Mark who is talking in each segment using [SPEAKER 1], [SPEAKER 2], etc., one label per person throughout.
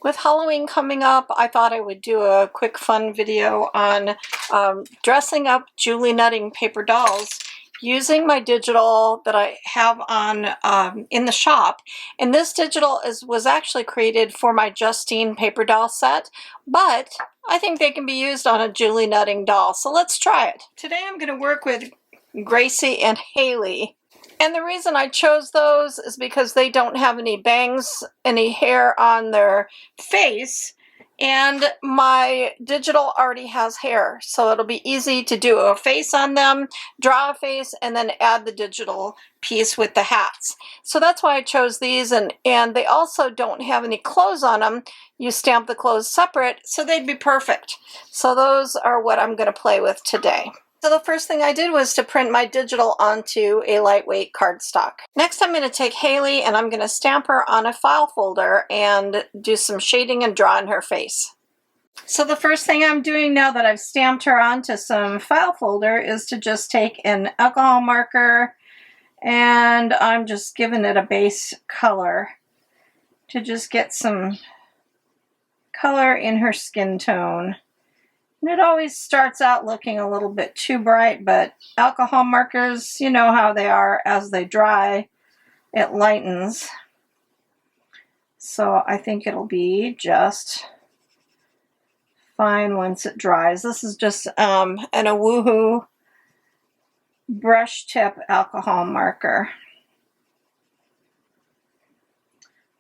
[SPEAKER 1] With Halloween coming up, I thought I would do a quick fun video on dressing up Julie Nutting paper dolls using my digital that I have on in the shop. And this digital was actually created for my Justine paper doll set, but I think they can be used on a Julie Nutting doll. So let's try it. Today I'm going to work with Gracie and Haley. And the reason I chose those is because they don't have any bangs, any hair on their face, and my digital already has hair, so it'll be easy to do a face on them, draw a face, and then add the digital piece with the hats. So that's why I chose these, and they also don't have any clothes on them. You stamp the clothes separate, so they'd be perfect. So those are what I'm going to play with today. So the first thing I did was to print my digital onto a lightweight cardstock. Next I'm going to take Haley and I'm going to stamp her on a file folder and do some shading and draw in her face. So the first thing I'm doing now that I've stamped her onto some file folder is to just take an alcohol marker and I'm just giving it a base color to just get some color in her skin tone. And it always starts out looking a little bit too bright, but alcohol markers, you know how they are, as they dry, it lightens. So I think it'll be just fine once it dries. This is just an Awoohoo brush tip alcohol marker.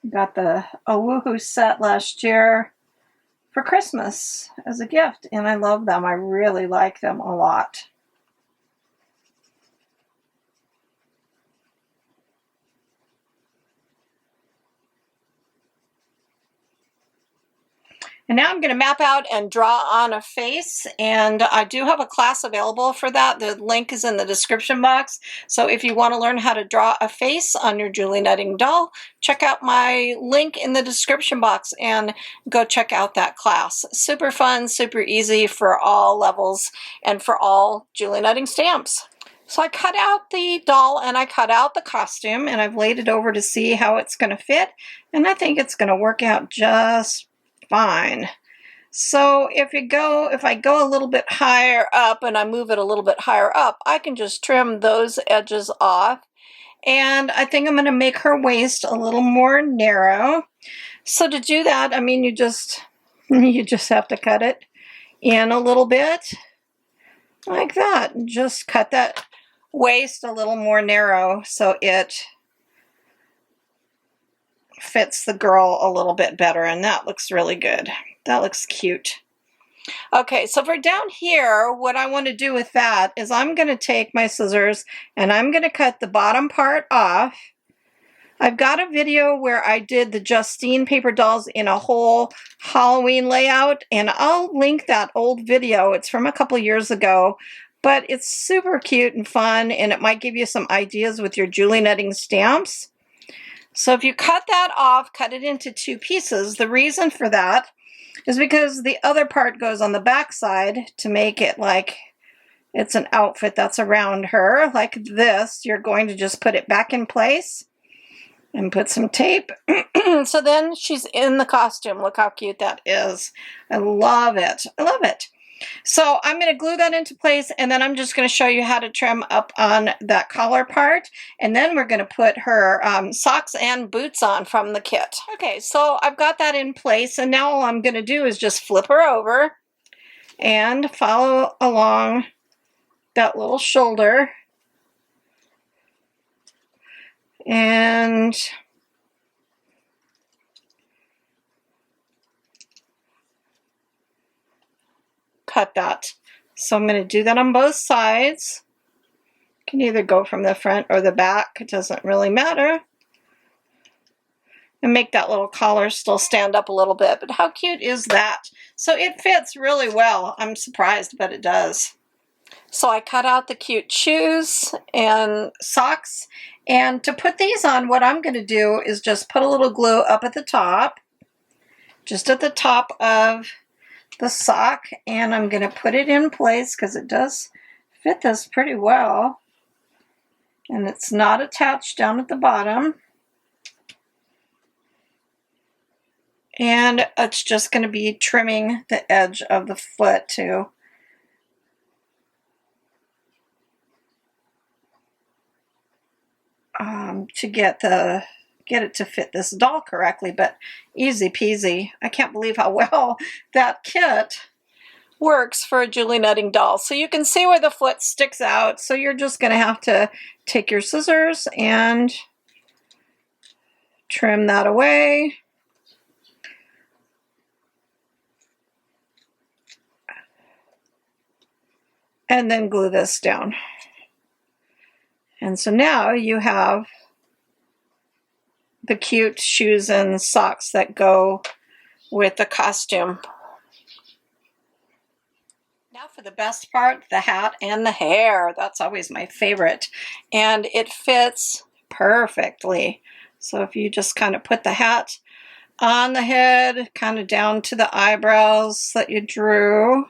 [SPEAKER 1] Got the Awoohoo set last year for Christmas as a gift, and I love them. I really like them a lot. And now I'm going to map out and draw on a face, and I do have a class available for that. The link is in the description box. So if you want to learn how to draw a face on your Julie Nutting doll, check out my link in the description box and go check out that class. Super fun, super easy for all levels and for all Julie Nutting stamps. So I cut out the doll and I cut out the costume and I've laid it over to see how it's going to fit, and I think it's going to work out just fine. So if I go a little bit higher up and I move it a little bit higher up, I can just trim those edges off. And I think I'm going to make her waist a little more narrow. So to do that, I mean, you just have to cut it in a little bit like that. Just cut that waist a little more narrow so it fits the girl a little bit better, and that looks really good. That looks cute. Okay, so for down here, what I want to do with that is I'm going to take my scissors and I'm going to cut the bottom part off. I've got a video where I did the Justine paper dolls in a whole Halloween layout, and I'll link that old video. It's from a couple years ago, but it's super cute and fun, and it might give you some ideas with your Julie Nutting stamps. So if you cut that off, cut it into two pieces. The reason for that is because the other part goes on the back side to make it like it's an outfit that's around her. Like this, you're going to just put it back in place and put some tape. So then she's in the costume. Look how cute that is. I love it. I love it. So I'm going to glue that into place, and then I'm just going to show you how to trim up on that collar part, and then we're going to put her socks and boots on from the kit. Okay, so I've got that in place, and now all I'm going to do is just flip her over and follow along that little shoulder and cut that. So I'm going to do that on both sides. You can either go from the front or the back. It doesn't really matter. And make that little collar still stand up a little bit. But how cute is that? So it fits really well. I'm surprised, but it does. So I cut out the cute shoes and socks. And to put these on, what I'm going to do is just put a little glue up at the top. Just at the top of the sock, and I'm going to put it in place because it does fit this pretty well, and it's not attached down at the bottom. And it's just going to be trimming the edge of the foot to get it to fit this doll correctly, but easy peasy. I can't believe how well that kit works for a Julie Nutting doll. So you can see where the foot sticks out, so you're just going to have to take your scissors and trim that away. And then glue this down. And so now you have the cute shoes and socks that go with the costume. Now for the best part, the hat and the hair. That's always my favorite. And it fits perfectly. So if you just kind of put the hat on the head, kind of down to the eyebrows that you drew,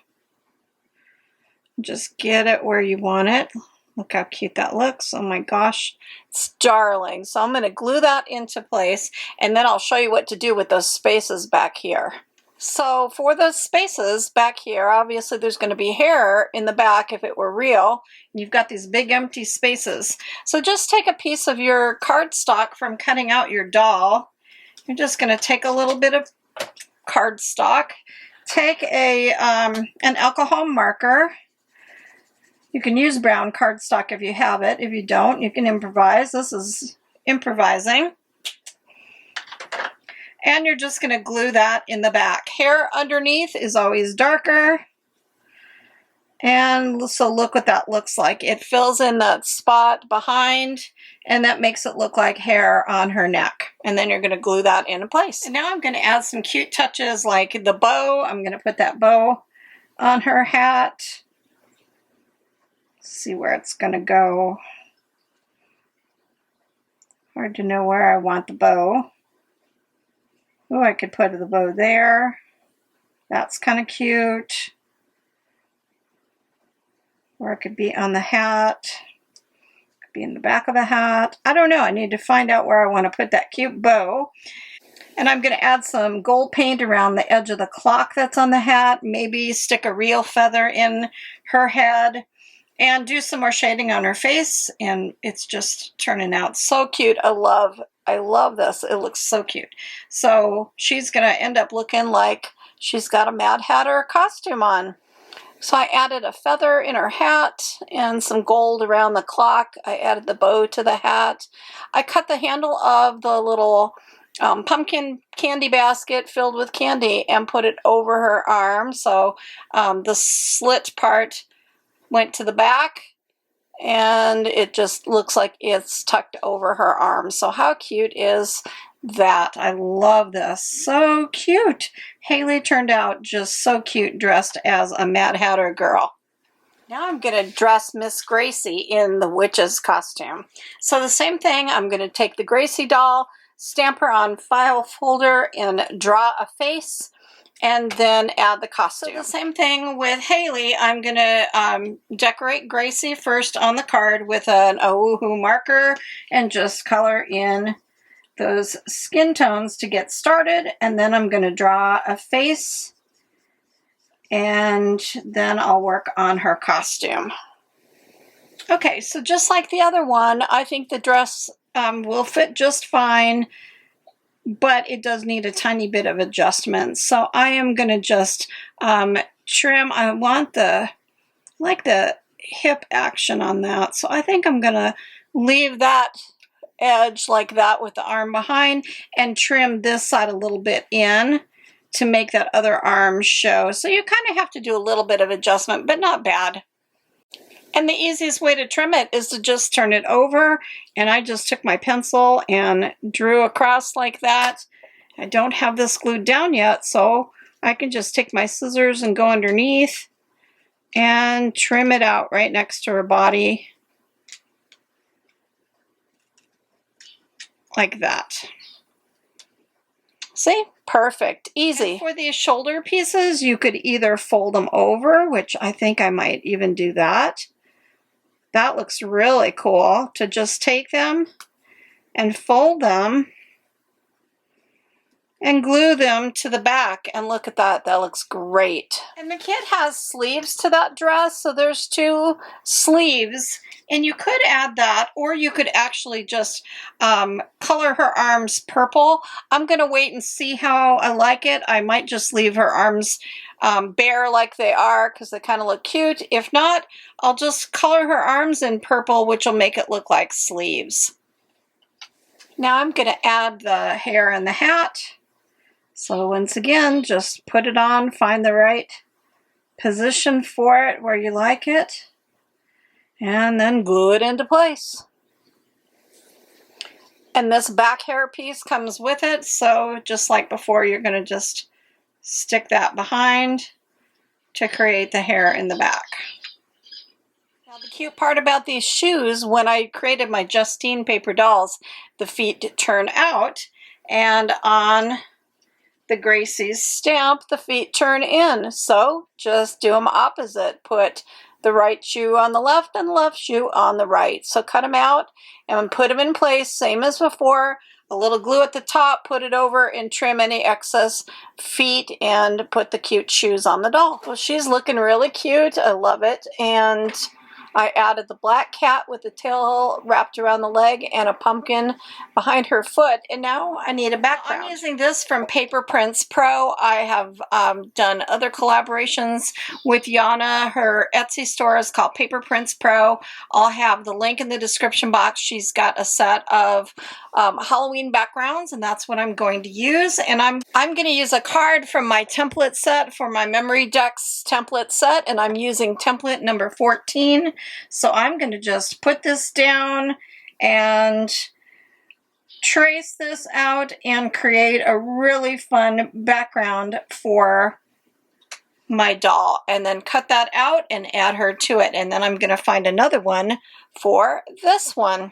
[SPEAKER 1] just get it where you want it. Look how cute that looks. Oh my gosh, it's darling. So I'm going to glue that into place, and then I'll show you what to do with those spaces back here. So for the spaces back here, obviously there's going to be hair in the back if it were real. You've got these big empty spaces. So just take a piece of your cardstock from cutting out your doll. You're just going to take a little bit of cardstock. Take an alcohol marker. You can use brown cardstock if you have it. If you don't, you can improvise. This is improvising. And you're just going to glue that in the back. Hair underneath is always darker. And so look what that looks like. It fills in that spot behind, and that makes it look like hair on her neck. And then you're going to glue that into place. And now I'm going to add some cute touches like the bow. I'm going to put that bow on her hat. See where it's going to go. Hard to know where I want the bow. Oh, I could put the bow there. That's kind of cute. Or it could be on the hat. It could be in the back of the hat. I don't know. I need to find out where I want to put that cute bow. And I'm going to add some gold paint around the edge of the clock that's on the hat. Maybe stick a real feather in her head. And do some more shading on her face, and it's just turning out so cute. I love this. It looks so cute. So she's going to end up looking like she's got a Mad Hatter costume on. So I added a feather in her hat and some gold around the clock. I added the bow to the hat. I cut the handle of the little pumpkin candy basket filled with candy and put it over her arm. So the slit part went to the back, and it just looks like it's tucked over her arm. So how cute is that? I love this. So cute. Haley turned out just so cute dressed as a Mad Hatter girl. Now I'm going to dress Miss Gracie in the witch's costume. So the same thing, I'm going to take the Gracie doll, stamp her on file folder, and draw a face, and then add the costume. So the same thing with Haley. I'm going to decorate Gracie first on the card with an Woohoo marker and just color in those skin tones to get started. And then I'm going to draw a face, and then I'll work on her costume. Okay, so just like the other one, I think the dress will fit just fine, but it does need a tiny bit of adjustment. So I am going to just trim. I want the hip action on that. So I think I'm going to leave that edge like that with the arm behind and trim this side a little bit in to make that other arm show. So you kind of have to do a little bit of adjustment, but not bad. And the easiest way to trim it is to just turn it over, and I just took my pencil and drew across like that. I don't have this glued down yet, so I can just take my scissors and go underneath and trim it out right next to her body like that. See? Perfect. Easy. And for these shoulder pieces, you could either fold them over, which I think I might even do that. That looks really cool, to just take them and fold them and glue them to the back. And look at that, that looks great. And the kit has sleeves to that dress, so there's 2 sleeves, and you could add that, or you could actually just color her arms purple. I'm gonna wait and see how I like it. I might just leave her arms bare like they are because they kind of look cute. If not, I'll just color her arms in purple, which will make it look like sleeves. Now I'm gonna add the hair and the hat. So once again, just put it on, find the right position for it where you like it, and then glue it into place. And this back hair piece comes with it, so just like before, you're going to just stick that behind to create the hair in the back. Now the cute part about these shoes, when I created my Justine paper dolls, the feet turn out, and on the Gracie's stamp, the feet turn in. So just do them opposite. Put the right shoe on the left and the left shoe on the right. So cut them out and put them in place, same as before. A little glue at the top, put it over and trim any excess feet and put the cute shoes on the doll. Well, she's looking really cute. I love it. And I added the black cat with the tail wrapped around the leg and a pumpkin behind her foot. And now I need a background. I'm using this from Paper Prints Pro. I have done other collaborations with Yana. Her Etsy store is called Paper Prints Pro. I'll have the link in the description box. She's got a set of Halloween backgrounds, and that's what I'm going to use. And I'm going to use a card from my template set for my Memory Decks template set, and I'm using template number 14. So I'm going to just put this down and trace this out and create a really fun background for my doll, and then cut that out and add her to it. And then I'm going to find another one for this one.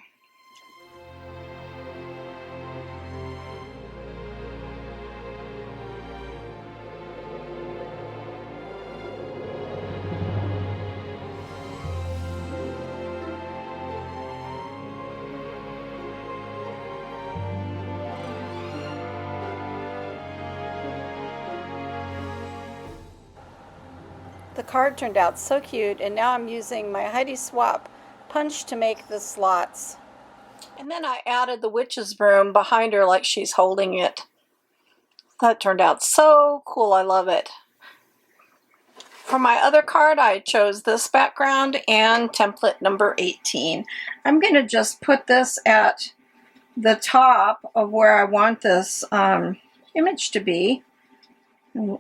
[SPEAKER 1] The card turned out so cute, and now I'm using my Heidi Swap punch to make the slots. And then I added the witch's broom behind her like she's holding it. That turned out so cool. I love it. For my other card, I chose this background and template number 18. I'm going to just put this at the top of where I want this image to be.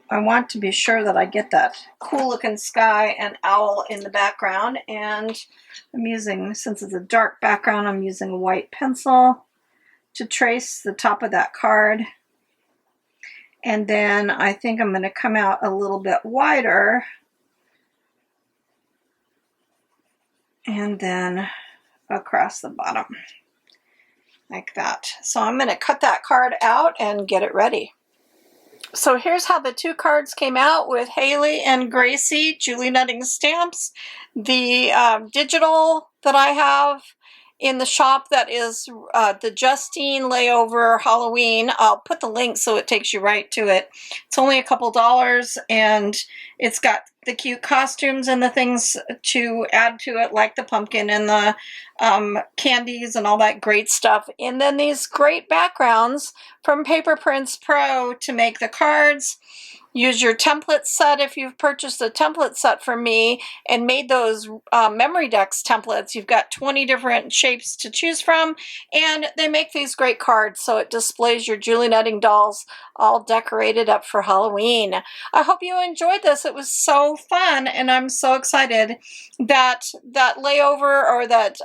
[SPEAKER 1] I want to be sure that I get that cool looking sky and owl in the background, and I'm using, since it's a dark background, I'm using a white pencil to trace the top of that card. And then I think I'm going to come out a little bit wider and then across the bottom like that. So I'm going to cut that card out and get it ready. So here's how the 2 cards came out with Haley and Gracie Julie Nutting stamps. The digital that I have in the shop, that is the Justine Layover Halloween. I'll put the link so it takes you right to it. It's only a couple dollars, and it's got the cute costumes and the things to add to it, like the pumpkin and the candies and all that great stuff. And then these great backgrounds from Paper Prints Pro to make the cards. Use your template set if you've purchased a template set from me and made those Memory Decks templates. You've got 20 different shapes to choose from, and they make these great cards so it displays your Julie Nutting dolls all decorated up for Halloween. I hope you enjoyed this. It was so fun, and I'm so excited that that layover or that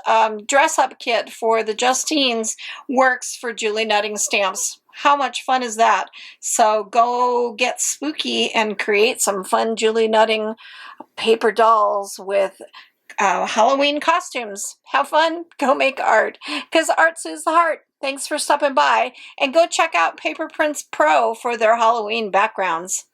[SPEAKER 1] dress-up kit for the Justines works for Julie Nutting stamps. How much fun is that? So go get spooky and create some fun Julie Nutting paper dolls with Halloween costumes. Have fun. Go make art, because art soothes the heart. Thanks for stopping by, and go check out Paper Prints Pro for their Halloween backgrounds.